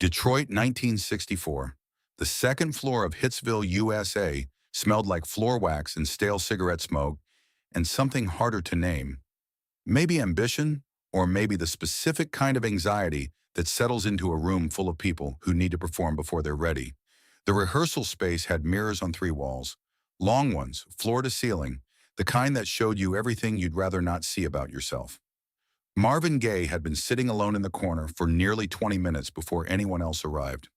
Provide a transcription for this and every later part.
Detroit, 1964. The second floor of Hitsville, USA, smelled like floor wax and stale cigarette smoke, and something harder to name. Maybe ambition, or maybe the specific kind of anxiety that settles into a room full of people who need to perform before they're ready. The rehearsal space had mirrors on three walls, long ones, floor to ceiling, the kind that showed you everything you'd rather not see about yourself. Marvin Gaye had been sitting alone in the corner for nearly 20 minutes before anyone else arrived.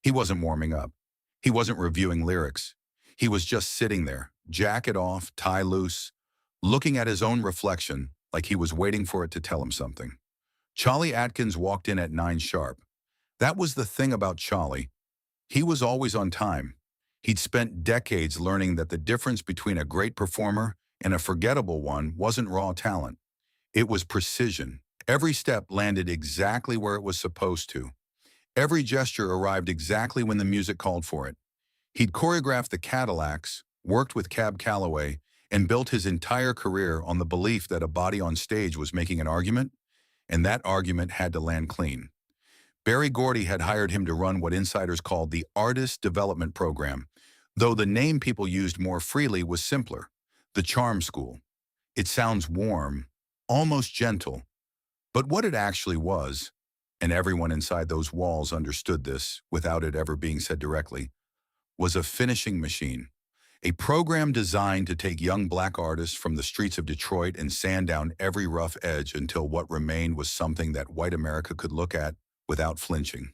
He wasn't warming up. He wasn't reviewing lyrics. He was just sitting there, jacket off, tie loose, looking at his own reflection like he was waiting for it to tell him something. Cholly Atkins walked in at 9 sharp. That was the thing about Cholly. He was always on time. He'd spent decades learning that the difference between a great performer and a forgettable one wasn't raw talent. It was precision. Every step landed exactly where it was supposed to. Every gesture arrived exactly when the music called for it. He'd choreographed the Cadillacs, worked with Cab Calloway, and built his entire career on the belief that a body on stage was making an argument, and that argument had to land clean. Barry Gordy had hired him to run what insiders called the Artist Development Program, though the name people used more freely was simpler, the Charm School. It sounds warm, almost gentle, but what it actually was, and everyone inside those walls understood this without it ever being said directly, was a finishing machine. A program designed to take young black artists from the streets of Detroit and sand down every rough edge until what remained was something that white America could look at without flinching.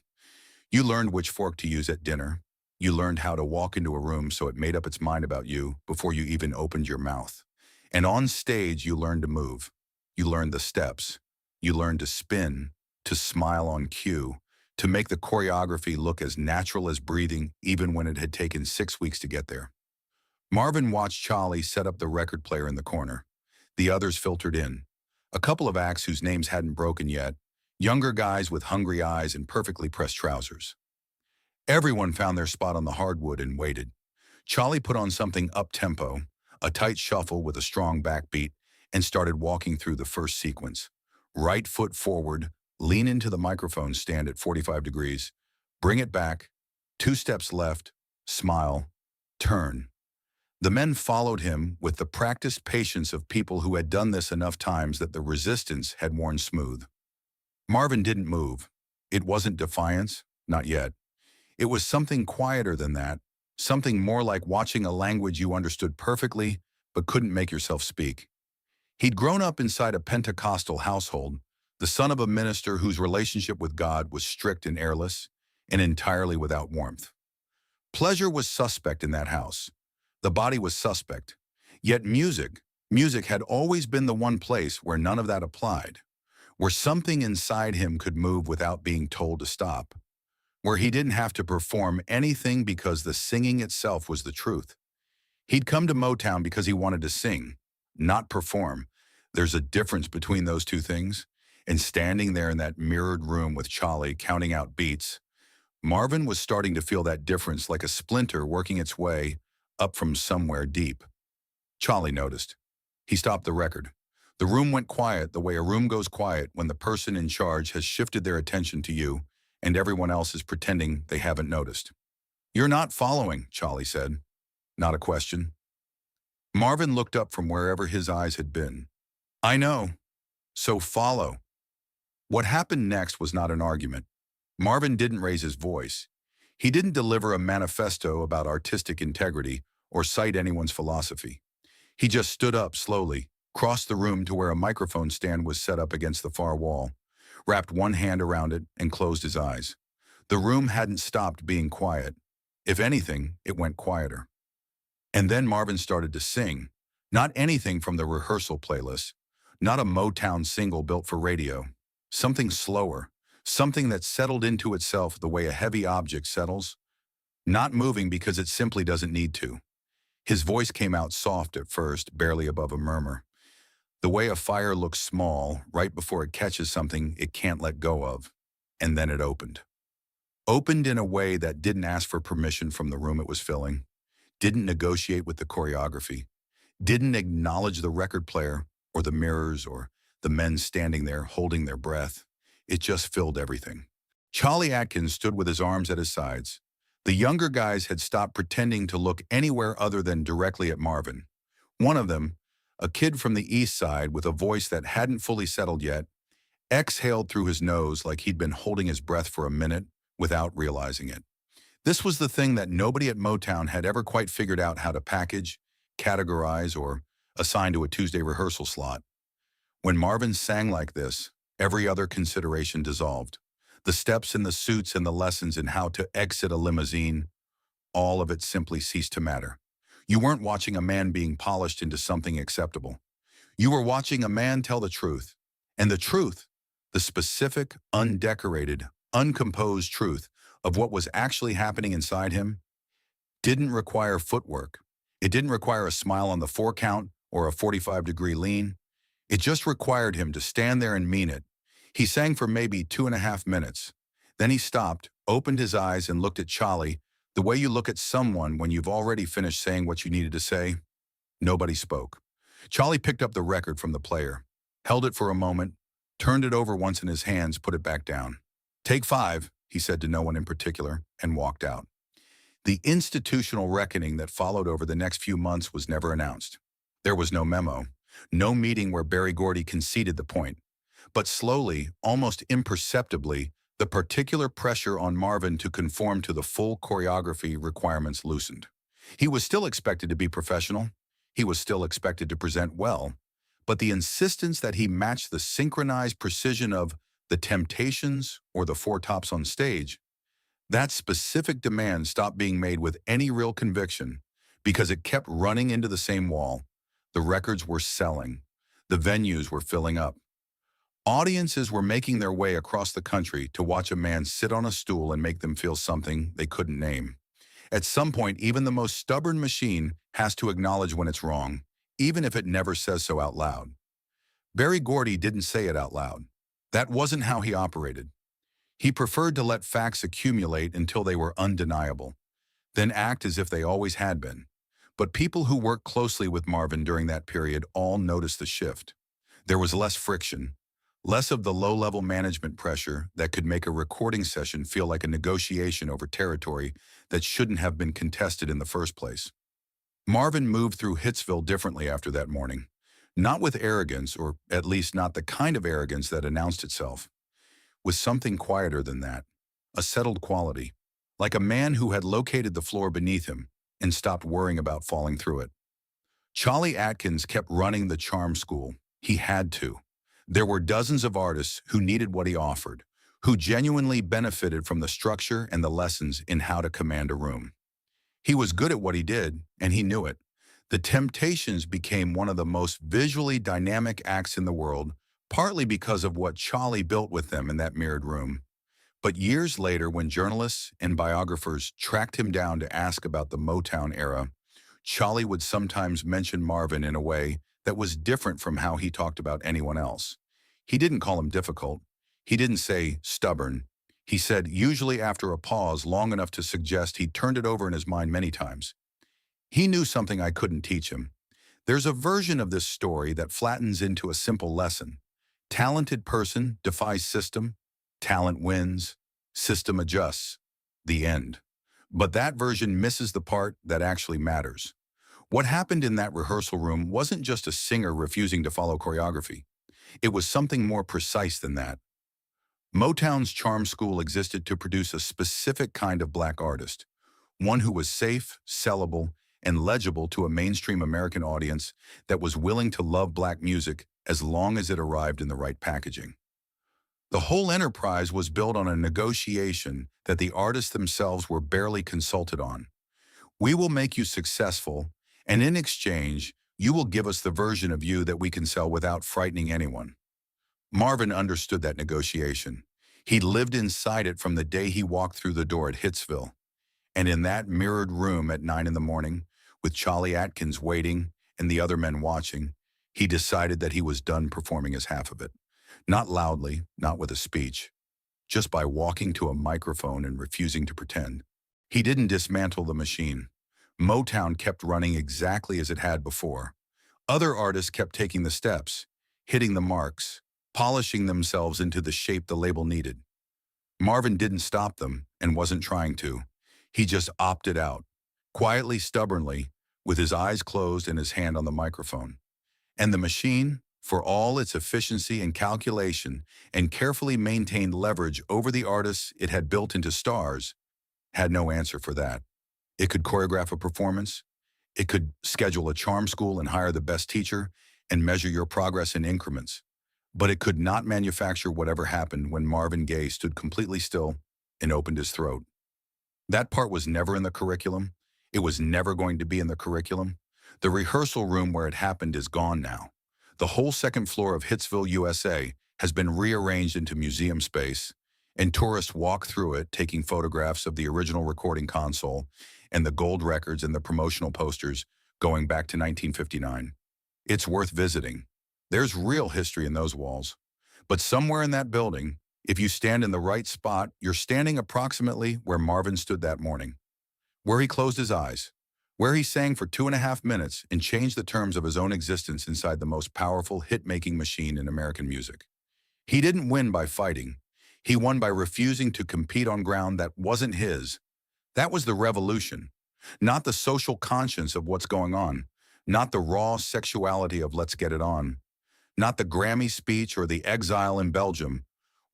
You learned which fork to use at dinner. You learned how to walk into a room so it made up its mind about you before you even opened your mouth. And on stage, you learned to move. You learned the steps. You learned to spin, to smile on cue, to make the choreography look as natural as breathing even when it had taken 6 weeks to get there. Marvin watched Cholly set up the record player in the corner. The others filtered in. A couple of acts whose names hadn't broken yet, younger guys with hungry eyes and perfectly pressed trousers. Everyone found their spot on the hardwood and waited. Cholly put on something up-tempo, a tight shuffle with a strong backbeat, and started walking through the first sequence. Right foot forward, lean into the microphone stand at 45 degrees, bring it back, 2 steps left, smile, turn. The men followed him with the practiced patience of people who had done this enough times that the resistance had worn smooth. Marvin didn't move. It wasn't defiance, not yet. It was something quieter than that, something more like watching a language you understood perfectly but couldn't make yourself speak. He'd grown up inside a Pentecostal household, the son of a minister whose relationship with God was strict and airless, and entirely without warmth. Pleasure was suspect in that house. The body was suspect. Yet music had always been the one place where none of that applied, where something inside him could move without being told to stop, where he didn't have to perform anything because the singing itself was the truth. He'd come to Motown because he wanted to sing, not perform. There's a difference between those two things, and standing there in that mirrored room with Cholly counting out beats, Marvin was starting to feel that difference like a splinter working its way up from somewhere deep. Cholly noticed. He stopped the record. The room went quiet the way a room goes quiet when the person in charge has shifted their attention to you and everyone else is pretending they haven't noticed. "You're not following," Cholly said. Not a question. Marvin looked up from wherever his eyes had been. "I know. So follow." What happened next was not an argument. Marvin didn't raise his voice. He didn't deliver a manifesto about artistic integrity or cite anyone's philosophy. He just stood up slowly, crossed the room to where a microphone stand was set up against the far wall, wrapped one hand around it, and closed his eyes. The room hadn't stopped being quiet. If anything, it went quieter. And then Marvin started to sing, not anything from the rehearsal playlist, not a Motown single built for radio, something slower, something that settled into itself the way a heavy object settles, not moving because it simply doesn't need to. His voice came out soft at first, barely above a murmur. The way a fire looks small right before it catches something it can't let go of, and then it opened. Opened in a way that didn't ask for permission from the room it was filling, didn't negotiate with the choreography, didn't acknowledge the record player or the mirrors or the men standing there holding their breath. It just filled everything. Cholly Atkins stood with his arms at his sides. The younger guys had stopped pretending to look anywhere other than directly at Marvin. One of them, a kid from the east side with a voice that hadn't fully settled yet, exhaled through his nose like he'd been holding his breath for a minute without realizing it. This was the thing that nobody at Motown had ever quite figured out how to package, categorize, or assign to a Tuesday rehearsal slot. When Marvin sang like this, every other consideration dissolved. The steps and the suits and the lessons in how to exit a limousine, all of it simply ceased to matter. You weren't watching a man being polished into something acceptable. You were watching a man tell the truth. And the truth, the specific, undecorated, uncomposed truth of what was actually happening inside him, didn't require footwork. It didn't require a smile on the 4 count or a 45-degree lean. It just required him to stand there and mean it. He sang for maybe 2.5 minutes. Then he stopped, opened his eyes, and looked at Cholly the way you look at someone when you've already finished saying what you needed to say. Nobody spoke. Cholly picked up the record from the player, held it for a moment, turned it over once in his hands, put it back down. "Take 5, he said to no one in particular, and walked out. The institutional reckoning that followed over the next few months was never announced. There was no memo, no meeting where Berry Gordy conceded the point. But slowly, almost imperceptibly, the particular pressure on Marvin to conform to the full choreography requirements loosened. He was still expected to be professional. He was still expected to present well. But the insistence that he match the synchronized precision of the Temptations or the Four Tops on stage, that specific demand stopped being made with any real conviction because it kept running into the same wall. The records were selling. The venues were filling up. Audiences were making their way across the country to watch a man sit on a stool and make them feel something they couldn't name. At some point, even the most stubborn machine has to acknowledge when it's wrong, even if it never says so out loud. Berry Gordy didn't say it out loud. That wasn't how he operated. He preferred to let facts accumulate until they were undeniable, then act as if they always had been. But people who worked closely with Marvin during that period all noticed the shift. There was less friction, less of the low-level management pressure that could make a recording session feel like a negotiation over territory that shouldn't have been contested in the first place. Marvin moved through Hitsville differently after that morning. Not with arrogance, or at least not the kind of arrogance that announced itself. With something quieter than that, a settled quality, like a man who had located the floor beneath him and stopped worrying about falling through it. Cholly Atkins kept running the charm school. He had to. There were dozens of artists who needed what he offered, who genuinely benefited from the structure and the lessons in how to command a room. He was good at what he did, and he knew it. The Temptations became one of the most visually dynamic acts in the world, partly because of what Cholly built with them in that mirrored room. But years later, when journalists and biographers tracked him down to ask about the Motown era, Cholly would sometimes mention Marvin in a way that was different from how he talked about anyone else. He didn't call him difficult. He didn't say stubborn. He said, usually after a pause long enough to suggest he'd turned it over in his mind many times. He knew something I couldn't teach him. There's a version of this story that flattens into a simple lesson. Talented person defies system. Talent wins. System adjusts. The end. But that version misses the part that actually matters. What happened in that rehearsal room wasn't just a singer refusing to follow choreography. It was something more precise than that. Motown's charm school existed to produce a specific kind of black artist, one who was safe, sellable, and legible to a mainstream American audience that was willing to love black music as long as it arrived in the right packaging. The whole enterprise was built on a negotiation that the artists themselves were barely consulted on. We will make you successful, and in exchange, you will give us the version of you that we can sell without frightening anyone. Marvin understood that negotiation. He lived inside it from the day he walked through the door at Hitsville. And in that mirrored room at 9 in the morning, with Cholly Atkins waiting and the other men watching, he decided that he was done performing his half of it. Not loudly, not with a speech, just by walking to a microphone and refusing to pretend. He didn't dismantle the machine. Motown kept running exactly as it had before. Other artists kept taking the steps, hitting the marks, polishing themselves into the shape the label needed. Marvin didn't stop them and wasn't trying to. He just opted out, quietly, stubbornly, with his eyes closed and his hand on the microphone. And the machine, for all its efficiency and calculation and carefully maintained leverage over the artists it had built into stars, had no answer for that. It could choreograph a performance, it could schedule a charm school and hire the best teacher and measure your progress in increments. But it could not manufacture whatever happened when Marvin Gaye stood completely still and opened his throat. That part was never in the curriculum. It was never going to be in the curriculum. The rehearsal room where it happened is gone now. The whole second floor of Hitsville, USA, has been rearranged into museum space, and tourists walk through it taking photographs of the original recording console and the gold records and the promotional posters going back to 1959. It's worth visiting. There's real history in those walls. But somewhere in that building, if you stand in the right spot, you're standing approximately where Marvin stood that morning, where he closed his eyes, where he sang for 2.5 minutes and changed the terms of his own existence inside the most powerful hit-making machine in American music. He didn't win by fighting. He won by refusing to compete on ground that wasn't his. That was the revolution, not the social conscience of what's going on, not the raw sexuality of let's get it on, not the Grammy speech or the exile in Belgium,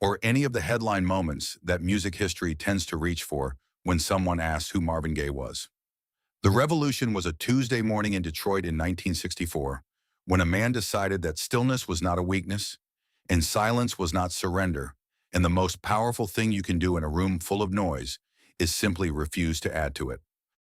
or any of the headline moments that music history tends to reach for when someone asks who Marvin Gaye was. The revolution was a Tuesday morning in Detroit in 1964, when a man decided that stillness was not a weakness, and silence was not surrender, and the most powerful thing you can do in a room full of noise is simply refuse to add to it.